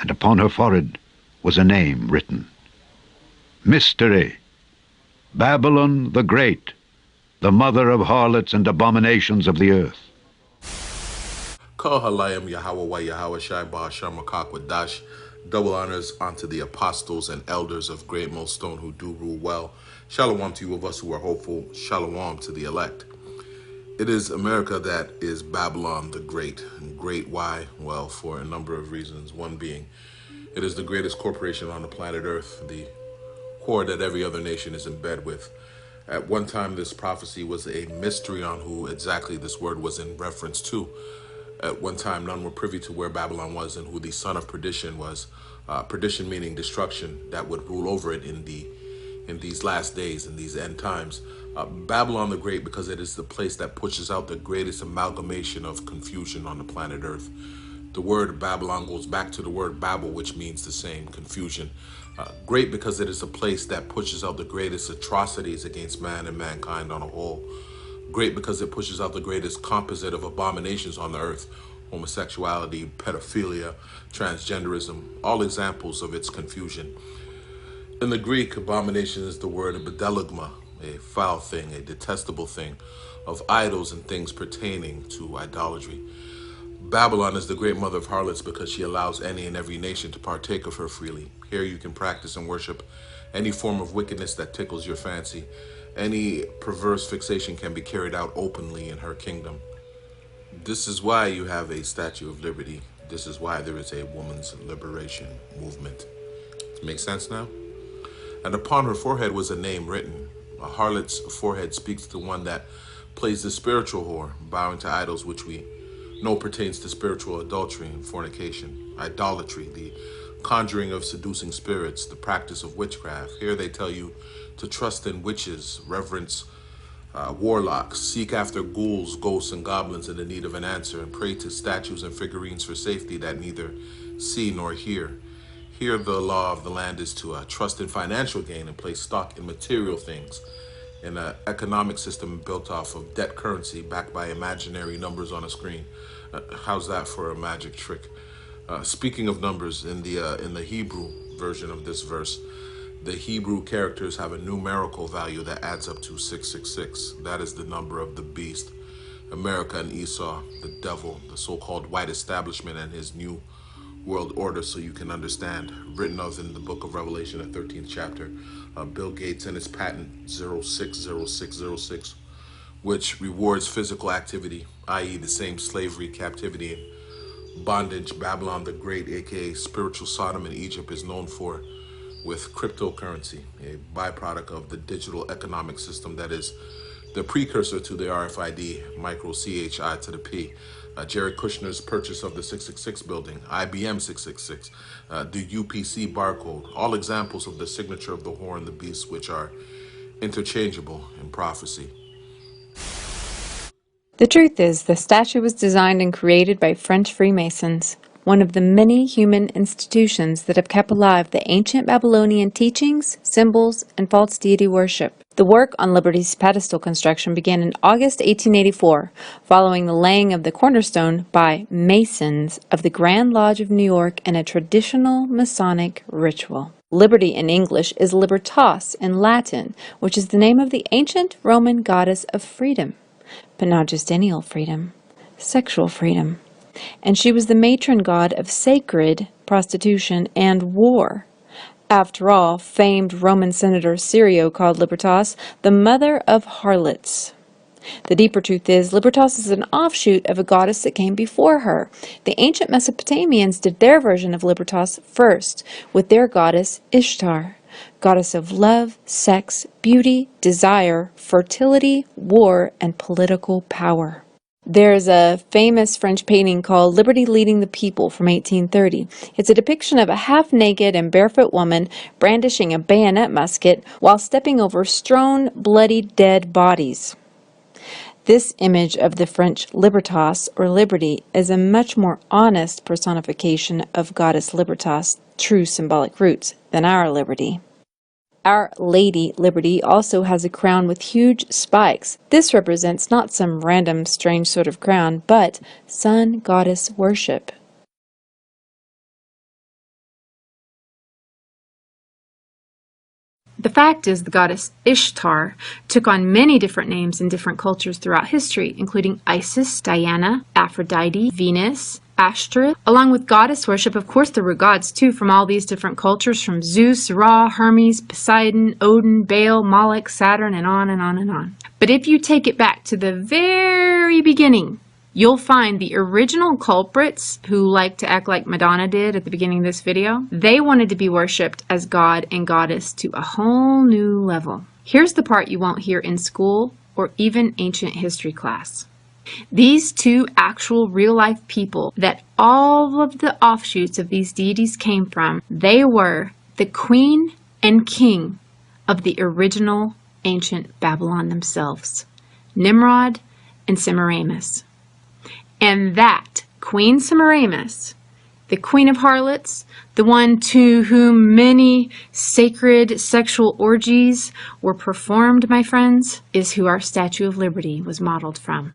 and upon her forehead was a name written. Mystery. Babylon the Great, the mother of harlots and abominations of the earth. Kohalayim Yahweh Yahweh Shai Ba'ashar Makakwadash. Double honors unto the apostles and elders of Great Millstone who do rule well. Shalom to you of us who are hopeful. Shalom to the elect. It is America that is Babylon the Great. Great why? Well, for a number of reasons. One being, it is the greatest corporation on the planet Earth, the core that every other nation is in bed with. At one time, this prophecy was a mystery on who exactly this word was in reference to. At one time, none were privy to where Babylon was and who the son of perdition was. Perdition meaning destruction that would rule over it in these last days, in these end times. Babylon the Great, because it is the place that pushes out the greatest amalgamation of confusion on the planet Earth. The word Babylon goes back to the word Babel, which means the same, confusion. Great because it is a place that pushes out the greatest atrocities against man and mankind on a whole. Great because it pushes out the greatest composite of abominations on the earth: homosexuality, pedophilia, transgenderism, all examples of its confusion. In the Greek, abomination is the word bedeligma, a foul thing, a detestable thing, of idols and things pertaining to idolatry. Babylon is the great mother of harlots because she allows any and every nation to partake of her freely. Here you can practice and worship any form of wickedness that tickles your fancy. Any perverse fixation can be carried out openly in her kingdom. This is why you have a Statue of Liberty. This is why there is a woman's liberation movement. Make sense now? And upon her forehead was a name written. A harlot's forehead speaks to one that plays the spiritual whore, bowing to idols, which we know pertains to spiritual adultery and fornication. Idolatry, the conjuring of seducing spirits, the practice of witchcraft. Here they tell you to trust in witches, reverence warlocks, seek after ghouls, ghosts, and goblins in the need of an answer, and pray to statues and figurines for safety that neither see nor hear. Here the law of the land is to trust in financial gain and place stock in material things, in an economic system built off of debt currency backed by imaginary numbers on a screen. How's that for a magic trick? Speaking of numbers, in the Hebrew version of this verse, the Hebrew characters have a numerical value that adds up to 666. That is the number of the beast. America and Esau, the devil, the so-called white establishment and his new world order, so you can understand. Written of in the book of Revelation, the 13th chapter. Bill Gates and his patent 060606, which rewards physical activity, i.e. the same slavery, captivity, and bondage Babylon the Great, aka spiritual Sodom in Egypt, is known for, with cryptocurrency, a byproduct of the digital economic system that is the precursor to the RFID, micro CHI to the P. Jared Kushner's purchase of the 666 building, IBM 666, the UPC barcode, all examples of the signature of the whore and the beast, which are interchangeable in prophecy. The truth is, the statue was designed and created by French Freemasons, one of the many human institutions that have kept alive the ancient Babylonian teachings, symbols, and false deity worship. The work on Liberty's pedestal construction began in August 1884, following the laying of the cornerstone by Masons of the Grand Lodge of New York in a traditional Masonic ritual. Liberty in English is Libertas in Latin, which is the name of the ancient Roman goddess of freedom, but not just any old freedom, sexual freedom. And she was the matron god of sacred prostitution and war. After all, famed Roman Senator Sirio called Libertas the mother of harlots. The deeper truth is, Libertas is an offshoot of a goddess that came before her. The ancient Mesopotamians did their version of Libertas first, with their goddess Ishtar, goddess of love, sex, beauty, desire, fertility, war, and political power. There's a famous French painting called Liberty Leading the People from 1830. It's a depiction of a half-naked and barefoot woman brandishing a bayonet musket while stepping over strewn, bloody, dead bodies. This image of the French Libertas, or Liberty, is a much more honest personification of Goddess Libertas' true symbolic roots than our Liberty. Our Lady Liberty also has a crown with huge spikes. This represents not some random strange sort of crown, but sun goddess worship. The fact is, the goddess Ishtar took on many different names in different cultures throughout history, including Isis, Diana, Aphrodite, Venus, Ashtoreth. Along with goddess worship, of course, there were gods too from all these different cultures, from Zeus, Ra, Hermes, Poseidon, Odin, Baal, Moloch, Saturn, and on and on and on. But if you take it back to the very beginning, you'll find the original culprits who like to act like Madonna did at the beginning of this video. They wanted to be worshipped as god and goddess to a whole new level. Here's the part you won't hear in school or even ancient history class. These two actual real-life people that all of the offshoots of these deities came from, they were the queen and king of the original ancient Babylon themselves, Nimrod and Semiramis. And that Queen Semiramis, the queen of harlots, the one to whom many sacred sexual orgies were performed, my friends, is who our Statue of Liberty was modeled from.